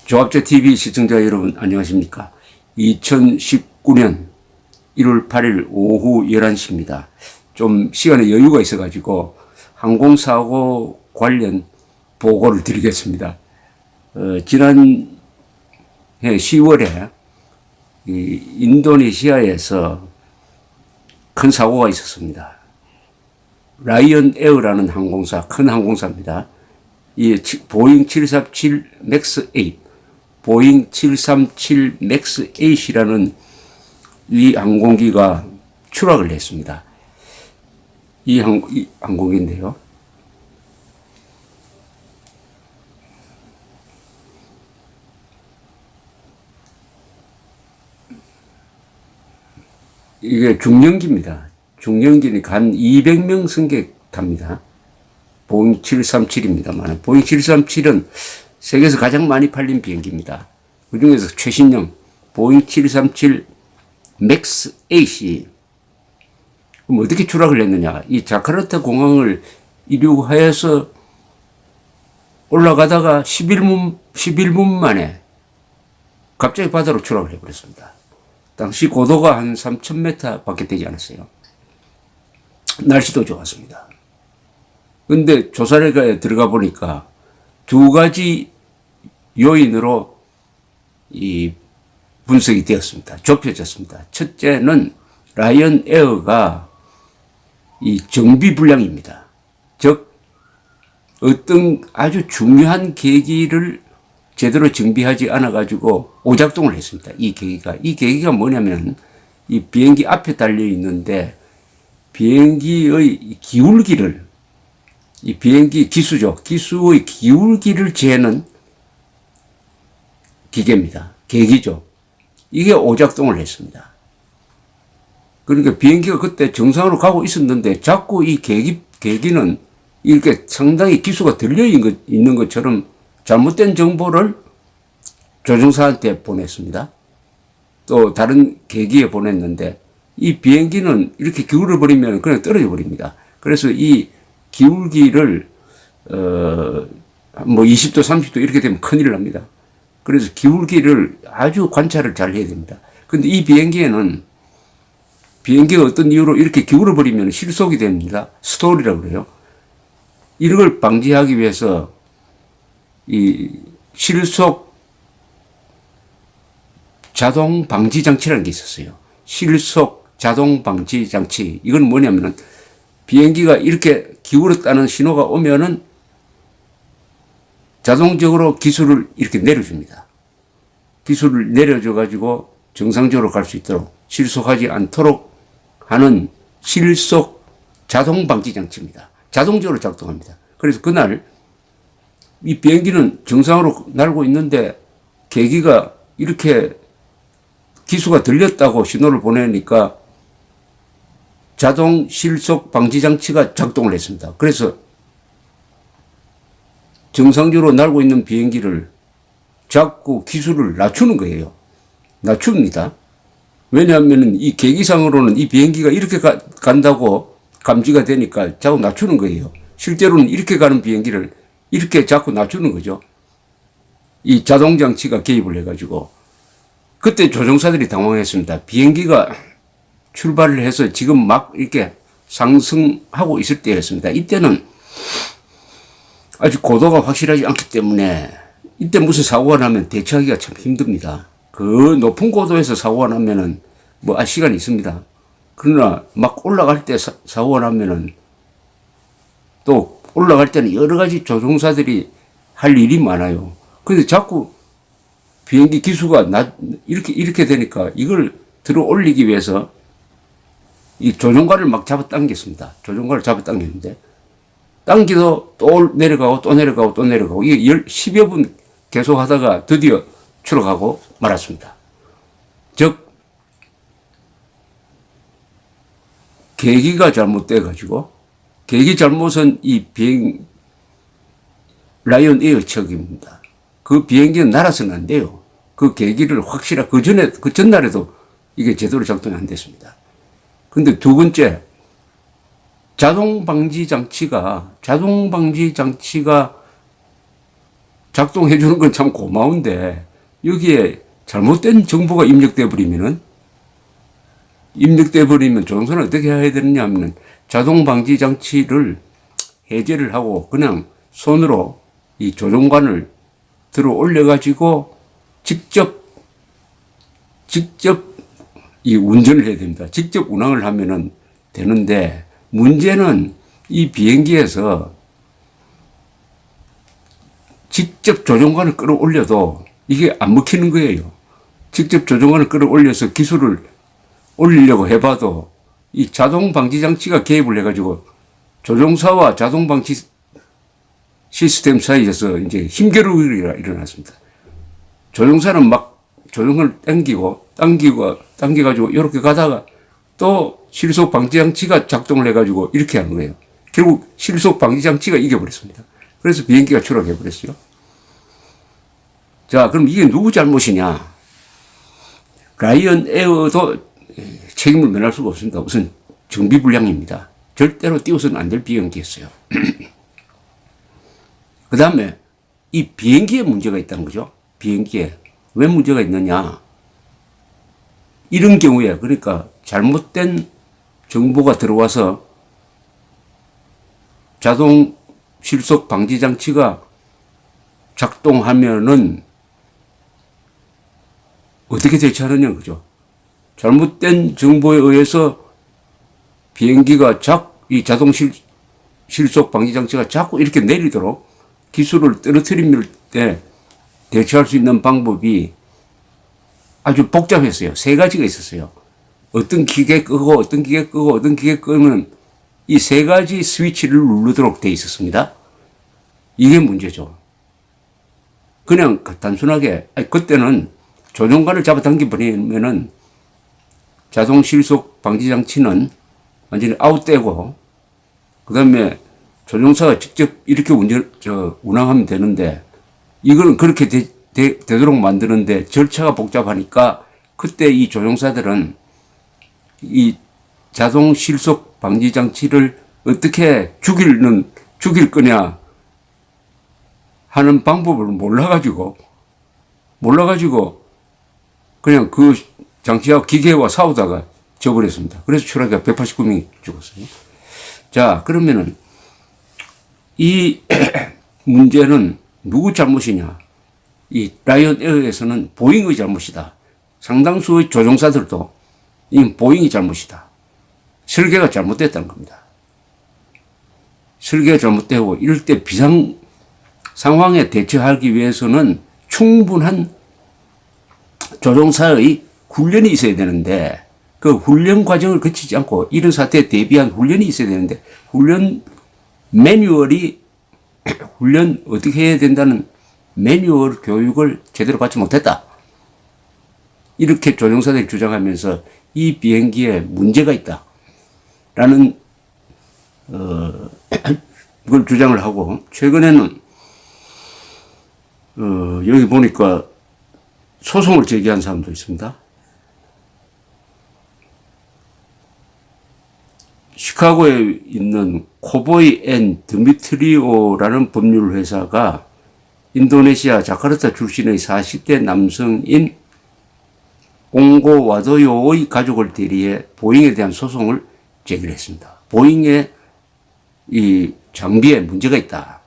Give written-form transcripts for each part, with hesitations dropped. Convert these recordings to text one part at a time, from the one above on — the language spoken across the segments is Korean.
조합제 TV 시청자 여러분 안녕하십니까. 2019년 1월 8일 오후 11시입니다. 좀 시간에 여유가 있어가지고 항공사고 관련 보고를 드리겠습니다. 지난해 10월에 인도네시아에서 큰 사고가 있었습니다. 라이언 에어라는 항공사, 큰 항공사입니다. 이 보잉 737 맥스 8, 보잉 737 맥스 8이라는 이 항공기가 추락을 했습니다. 이 항공기인데요. 이게 중형기입니다. 중형기니까 한 200명 승객 탑니다. 보잉 737입니다만, 보잉 737은 세계에서 가장 많이 팔린 비행기입니다. 그 중에서 최신형 보잉 737 맥스 8이 그럼 어떻게 추락을 했느냐? 이 자카르타 공항을 이륙하여서 올라가다가 11분 만에 갑자기 바다로 추락을 해버렸습니다. 당시 고도가 한 3,000m 밖에 되지 않았어요. 날씨도 좋았습니다. 근데 조사를 들어가 보니까 두 가지 요인으로 이 분석이 되었습니다. 좁혀졌습니다. 첫째는 라이언 에어가 이 정비 불량입니다. 즉, 어떤 아주 중요한 계기를 제대로 정비하지 않아가지고 오작동을 했습니다. 이 계기가 뭐냐면 이 비행기 앞에 달려 있는데 비행기의 기울기를 이 비행기 기수의 기울기를 재는 기계입니다. 계기죠. 이게 오작동을 했습니다. 그러니까 비행기가 그때 정상으로 가고 있었는데 자꾸 이 계기는 이렇게 상당히 기수가 들려 있는 것처럼 잘못된 정보를 조종사한테 보냈습니다. 또 다른 계기에 보냈는데 이 비행기는 이렇게 기울어 버리면 그냥 떨어져 버립니다. 그래서 이 기울기를 뭐 20도 30도 이렇게 되면 큰일 납니다. 그래서 기울기를 아주 관찰을 잘 해야 됩니다. 근데 이 비행기에는 비행기가 어떤 이유로 이렇게 기울어 버리면 실속이 됩니다. 스톨이라고 그래요. 이런 걸 방지하기 위해서 이 실속 자동 방지 장치라는 게 있었어요. 실속 자동 방지 장치. 이건 뭐냐면은 비행기가 이렇게 기울었다는 신호가 오면은 자동적으로 기술을 이렇게 내려줍니다. 기술을 내려줘 가지고 정상적으로 갈 수 있도록 실속하지 않도록 하는 실속 자동 방지 장치입니다. 자동적으로 작동합니다. 그래서 그날 이 비행기는 정상으로 날고 있는데 계기가 이렇게 기수가 들렸다고 신호를 보내니까 자동 실속 방지 장치가 작동을 했습니다. 그래서 정상적으로 날고 있는 비행기를 자꾸 기수를 낮추는 거예요. 낮춥니다. 왜냐하면 이 계기상으로는 이 비행기가 이렇게 간다고 감지가 되니까 자꾸 낮추는 거예요. 실제로는 이렇게 가는 비행기를 이렇게 자꾸 낮추는 거죠. 이 자동 장치가 개입을 해가지고 그때 조종사들이 당황했습니다. 비행기가 출발을 해서 지금 막 이렇게 상승하고 있을 때였습니다. 이때는 아직 고도가 확실하지 않기 때문에 이때 무슨 사고가 나면 대처하기가 참 힘듭니다. 그 높은 고도에서 사고가 나면은 뭐 시간이 있습니다. 그러나 막 올라갈 때 사고가 나면은 또 올라갈 때는 여러 가지 조종사들이 할 일이 많아요. 근데 자꾸 비행기 기수가 이렇게 되니까 이걸 들어 올리기 위해서 이 조종관을 막 잡아당겼습니다. 조종관을 잡아당겼는데 당기도 또 내려가고 또 내려가고 또 내려가고 이게 10여 분 계속 하다가 드디어 추락하고 말았습니다. 즉 계기가 잘못돼 가지고 계기 잘못은 이 라이언 에어 책임입니다. 그 비행기는 날아서는 안 돼요. 그 계기를 그 전날에도 이게 제대로 작동이 안 됐습니다. 근데 두 번째, 자동 방지 장치가 작동해 주는 건 참 고마운데 여기에 잘못된 정보가 입력돼 버리면 조종사는 어떻게 해야 되느냐 하면 자동 방지 장치를 해제를 하고 그냥 손으로 이 조종관을 들어 올려 가지고 직접 이 운전을 해야 됩니다. 직접 운항을 하면은 되는데 문제는 이 비행기에서 직접 조종관을 끌어올려도 이게 안 먹히는 거예요. 직접 조종관을 끌어올려서 기술을 올리려고 해봐도 이 자동 방지 장치가 개입을 해가지고 조종사와 자동 방지 시스템 사이에서 이제 힘겨루기가 일어났습니다. 조종사는 막 조종을 당겨가지고 이렇게 가다가 또 실속 방지 장치가 작동을 해가지고 이렇게 하는 거예요. 결국 실속 방지 장치가 이겨버렸습니다. 그래서 비행기가 추락해버렸어요. 자, 그럼 이게 누구 잘못이냐? 라이언 에어도 책임을 면할 수가 없습니다. 우선 정비불량입니다. 절대로 띄워서는 안 될 비행기였어요. 그 다음에 이 비행기에 문제가 있다는 거죠. 비행기에. 왜 문제가 있느냐? 이런 경우에 그러니까 잘못된 정보가 들어와서 자동 실속 방지 장치가 작동하면은 어떻게 대처하느냐 그죠? 잘못된 정보에 의해서 비행기가 이 자동 실속 방지 장치가 자꾸 이렇게 내리도록 기술을 떨어뜨릴 때 대처할 수 있는 방법이 아주 복잡했어요. 세 가지가 있었어요. 어떤 기계 끄고 어떤 기계 끄고 어떤 기계 끄면 이 세 가지 스위치를 누르도록 돼 있었습니다. 이게 문제죠. 그냥 단순하게 그때는 조종관을 잡아당겨버리면은 자동 실속 방지 장치는 완전히 아웃되고 그 다음에 조종사가 직접 이렇게 운항하면 되는데 이거는 그렇게 되도록 만드는데 절차가 복잡하니까 그때 이 조종사들은 이 자동 실속 방지 장치를 어떻게 죽일 거냐 하는 방법을 몰라가지고 그냥 그 장치와 기계와 싸우다가 져버렸습니다. 그래서 추락해 189명이 죽었어요. 자, 그러면은 이 문제는 누구 잘못이냐? 이 라이언 에어에서는 보잉의 잘못이다. 상당수의 조종사들도 이 보잉이 잘못이다. 설계가 잘못됐다는 겁니다. 설계가 잘못되고 이럴 때 비상 상황에 대처하기 위해서는 충분한 조종사의 훈련이 있어야 되는데 그 훈련 과정을 거치지 않고 이런 사태에 대비한 훈련이 있어야 되는데 훈련 어떻게 해야 된다는 매뉴얼 교육을 제대로 받지 못했다. 이렇게 조종사들이 주장하면서 이 비행기에 문제가 있다. 라는 그걸 주장을 하고 최근에는 여기 보니까 소송을 제기한 사람도 있습니다. 시카고에 있는 코보이 앤 드미트리오라는 법률 회사가 인도네시아 자카르타 출신의 40대 남성인 옹고 와도요의 가족을 대리해 보잉에 대한 소송을 제기를 했습니다. 보잉의 이 장비에 문제가 있다.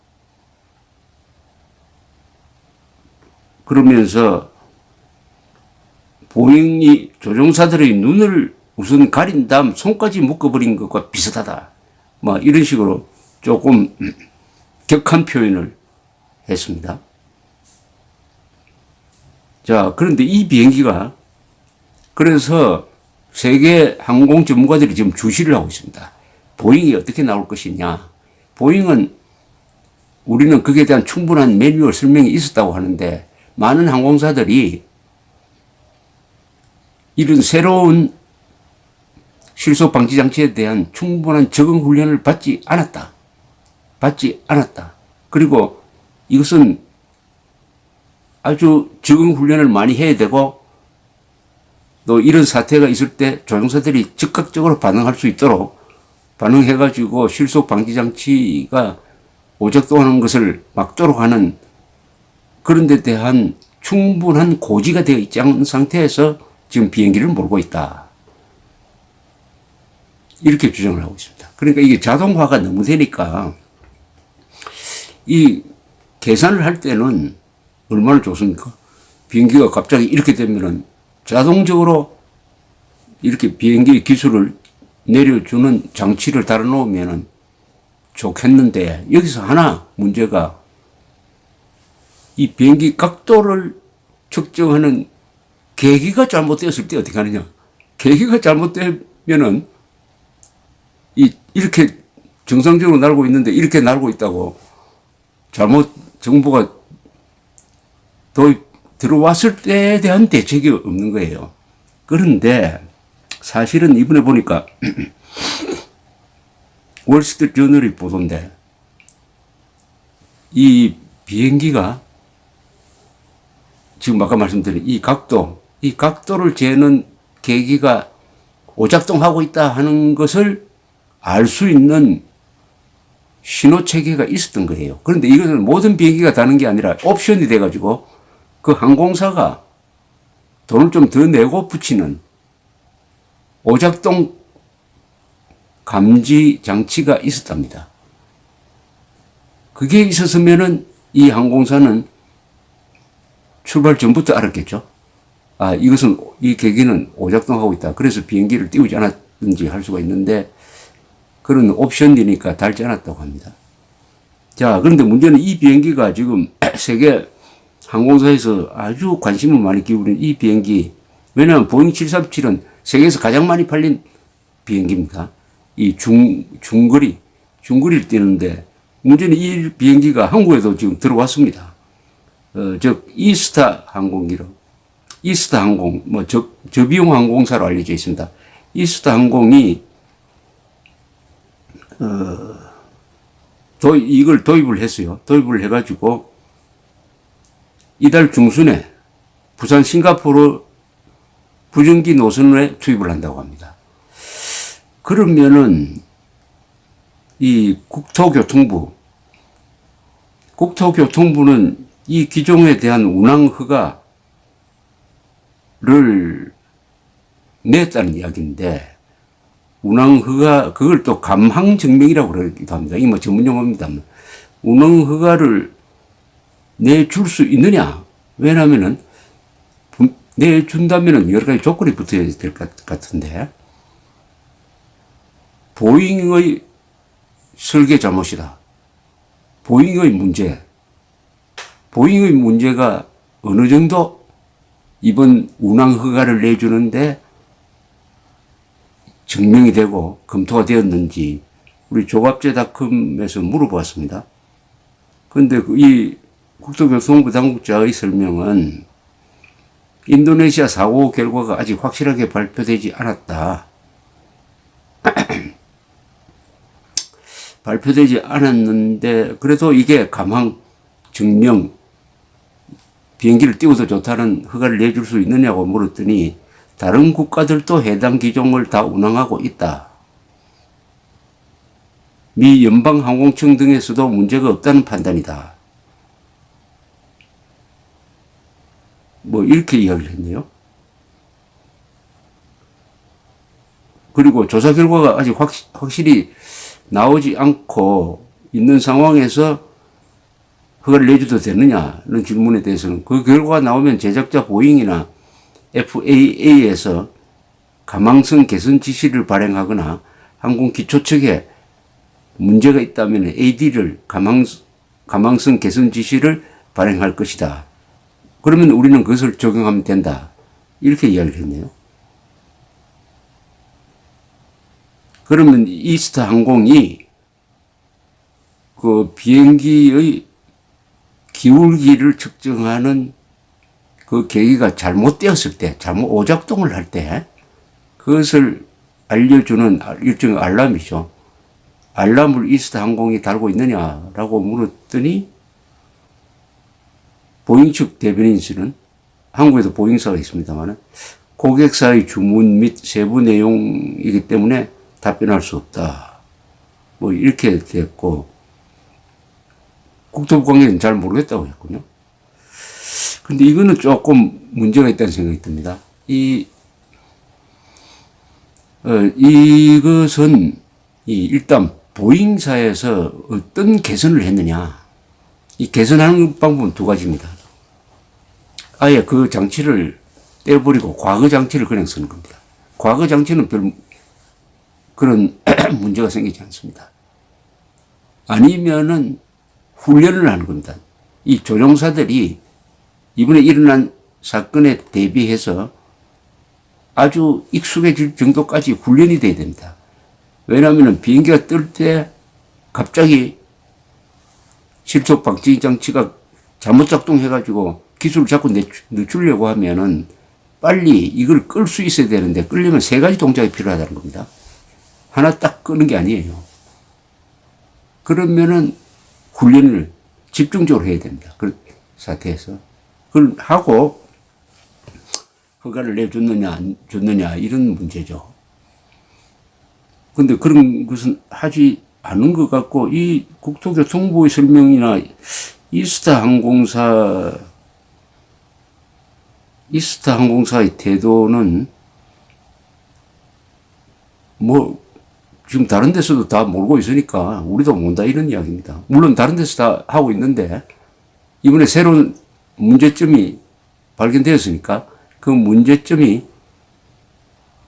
그러면서 보잉이 조종사들의 눈을 우선 가린 다음 손까지 묶어버린 것과 비슷하다. 뭐 이런 식으로 조금 격한 표현을 했습니다. 자, 그런데 이 비행기가 그래서 세계 항공 전문가들이 지금 주시를 하고 있습니다. 보잉이 어떻게 나올 것이냐. 보잉은 우리는 거기에 대한 충분한 매뉴얼 설명이 있었다고 하는데 많은 항공사들이 이런 새로운 실속 방지 장치에 대한 충분한 적응 훈련을 받지 않았다. 그리고 이것은 아주 적응 훈련을 많이 해야 되고 또 이런 사태가 있을 때 조종사들이 즉각적으로 반응할 수 있도록 반응해가지고 실속 방지 장치가 오작동하는 것을 막도록 하는 그런 데 대한 충분한 고지가 되어 있지 않은 상태에서 지금 비행기를 몰고 있다. 이렇게 주장을 하고 있습니다. 그러니까 이게 자동화가 너무 되니까 이 계산을 할 때는 얼마나 좋습니까? 비행기가 갑자기 이렇게 되면은 자동적으로 이렇게 비행기 기술을 내려주는 장치를 달아놓으면은 좋겠는데, 여기서 하나 문제가 이 비행기 각도를 측정하는 계기가 잘못되었을 때 어떻게 하느냐. 계기가 잘못되면은 이렇게 정상적으로 날고 있는데 이렇게 날고 있다고 잘못 정보가 들어왔을 때에 대한 대책이 없는 거예요. 그런데 사실은 이번에 보니까 월스트리트 저널이 보도인데 이 비행기가 지금 아까 말씀드린 이 각도를 재는 계기가 오작동하고 있다 하는 것을 알 수 있는 신호 체계가 있었던 거예요. 그런데 이것은 모든 비행기가 다는 게 아니라 옵션이 돼가지고 그 항공사가 돈을 좀 더 내고 붙이는 오작동 감지 장치가 있었답니다. 그게 있었으면은 이 항공사는 출발 전부터 알았겠죠. 아, 이 계기는 오작동하고 있다. 그래서 비행기를 띄우지 않았든지 할 수가 있는데 그런 옵션이니까 달지 않았다고 합니다. 자, 그런데 문제는 이 비행기가 지금 세계 항공사에서 아주 관심을 많이 기울인 이 비행기, 왜냐하면 보잉 737은 세계에서 가장 많이 팔린 비행기입니다. 이 중거리를 뛰는데 문제는 이 비행기가 한국에도 지금 들어왔습니다. 즉 이스타 항공기로, 이스타 항공, 저비용 항공사로 알려져 있습니다. 이스타 항공이 이걸 도입을 했어요. 도입을 해가지고 이달 중순에 부산 싱가포르 부정기 노선에 투입을 한다고 합니다. 그러면은 이 국토교통부는 이 기종에 대한 운항 허가를 냈다는 이야기인데, 운항 허가, 그걸 또 감항 증명이라고 그러기도 합니다. 이게 전문 용어입니다. 운항 허가를 내줄 수 있느냐? 왜냐하면은 내준다면은 여러 가지 조건이 붙어야 될 것 같은데, 보잉의 설계 잘못이다. 보잉의 문제가 어느 정도 이번 운항 허가를 내주는데 증명이 되고 검토가 되었는지 우리 조갑제닷컴에서 물어보았습니다. 그런데 이 국토교통부 당국자의 설명은 인도네시아 사고 결과가 아직 확실하게 발표되지 않았다. 발표되지 않았는데 그래도 이게 감항 증명, 비행기를 띄워도 좋다는 허가를 내줄 수 있느냐고 물었더니 다른 국가들도 해당 기종을 다 운항하고 있다. 미 연방항공청 등에서도 문제가 없다는 판단이다. 이렇게 이야기를 했네요. 그리고 조사 결과가 아직 확실히 나오지 않고 있는 상황에서 허가를 내줘도 되느냐는 질문에 대해서는 그 결과가 나오면 제작자 보잉이나 FAA에서 가망성 개선 지시를 발행하거나 항공기초측에 문제가 있다면 AD를 가망성 개선 지시를 발행할 것이다. 그러면 우리는 그것을 적용하면 된다. 이렇게 이야기를 했네요. 그러면 이스타 항공이 그 비행기의 기울기를 측정하는 그 계기가 잘못되었을 때, 잘못 오작동을 할 때, 그것을 알려주는 일종의 알람이죠. 알람을 이스타 항공이 달고 있느냐라고 물었더니, 보잉 측 대변인실은, 한국에도 보잉사가 있습니다만, 고객사의 주문 및 세부 내용이기 때문에 답변할 수 없다. 이렇게 됐고, 국토부 관계는 잘 모르겠다고 했군요. 근데 이거는 조금 문제가 있다는 생각이 듭니다. 이것은 일단 보잉사에서 어떤 개선을 했느냐. 이 개선하는 방법은 두 가지입니다. 아예 그 장치를 떼버리고 과거 장치를 그냥 쓰는 겁니다. 과거 장치는 별 그런 문제가 생기지 않습니다. 아니면은 훈련을 하는 겁니다. 이 조종사들이 이번에 일어난 사건에 대비해서 아주 익숙해질 정도까지 훈련이 돼야 됩니다. 왜냐하면 비행기가 뜰 때 갑자기 실속 방지 장치가 잘못 작동해가지고 기술을 자꾸 늦추려고 하면은 빨리 이걸 끌 수 있어야 되는데 끌려면 세 가지 동작이 필요하다는 겁니다. 하나 딱 끄는 게 아니에요. 그러면은 훈련을 집중적으로 해야 됩니다. 그 사태에서. 그걸 하고 허가를 내줬느냐 안 줬느냐 이런 문제죠. 근데 그런 것은 하지 않은 것 같고 이 국토교통부의 설명이나 이스타 항공사의 태도는 뭐 지금 다른 데서도 다 몰고 있으니까 우리도 모른다 이런 이야기입니다. 물론 다른 데서 다 하고 있는데 이번에 새로운 문제점이 발견되었으니까 그 문제점이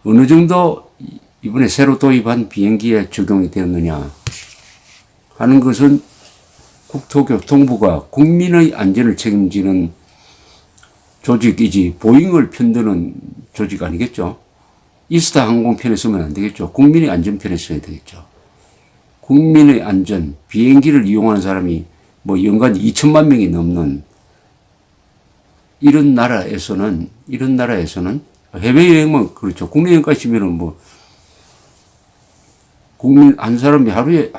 어느 정도 이번에 새로 도입한 비행기에 적용이 되었느냐 하는 것은 국토교통부가 국민의 안전을 책임지는 조직이지 보잉을 편드는 조직 아니겠죠. 이스타 항공편에 쓰면 안 되겠죠. 국민의 안전편에 써야 되겠죠. 국민의 안전, 비행기를 이용하는 사람이 뭐 연간 2천만 명이 넘는 이런 나라에서는 해외여행만 그렇죠. 국내 여행까지 치면은 뭐 국민 한 사람이 하루에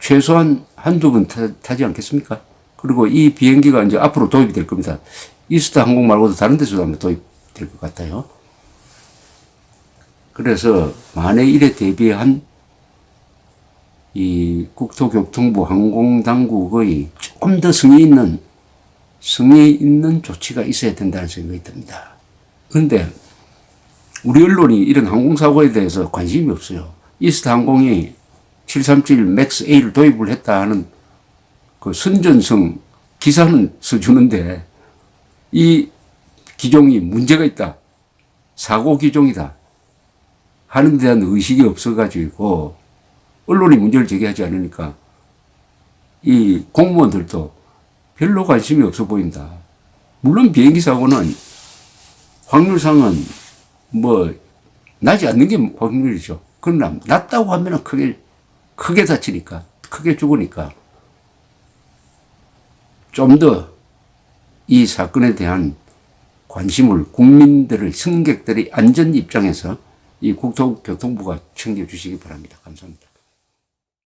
최소한 한두 번 타지 않겠습니까? 그리고 이 비행기가 이제 앞으로 도입이 될 겁니다. 이스타 항공 말고도 다른 데서도 아마 도입될 것 같아요. 그래서 만에 일에 대비한 이 국토교통부 항공당국의 조금 더 성의 있는 조치가 있어야 된다는 생각이 듭니다. 그런데 우리 언론이 이런 항공사고에 대해서 관심이 없어요. 이스타 항공이 737 맥스 A를 도입을 했다 하는 그 선전성 기사는 써주는데 이 기종이 문제가 있다. 사고 기종이다. 하는 데 대한 의식이 없어가지고 언론이 문제를 제기하지 않으니까 이 공무원들도 별로 관심이 없어 보인다. 물론 비행기 사고는 확률상은 뭐 나지 않는 게 확률이죠. 그러나 낮다고 하면 크게 다치니까 크게 죽으니까 좀 더 이 사건에 대한 관심을 국민들을 승객들의 안전 입장에서 이 국토교통부가 챙겨주시기 바랍니다. 감사합니다.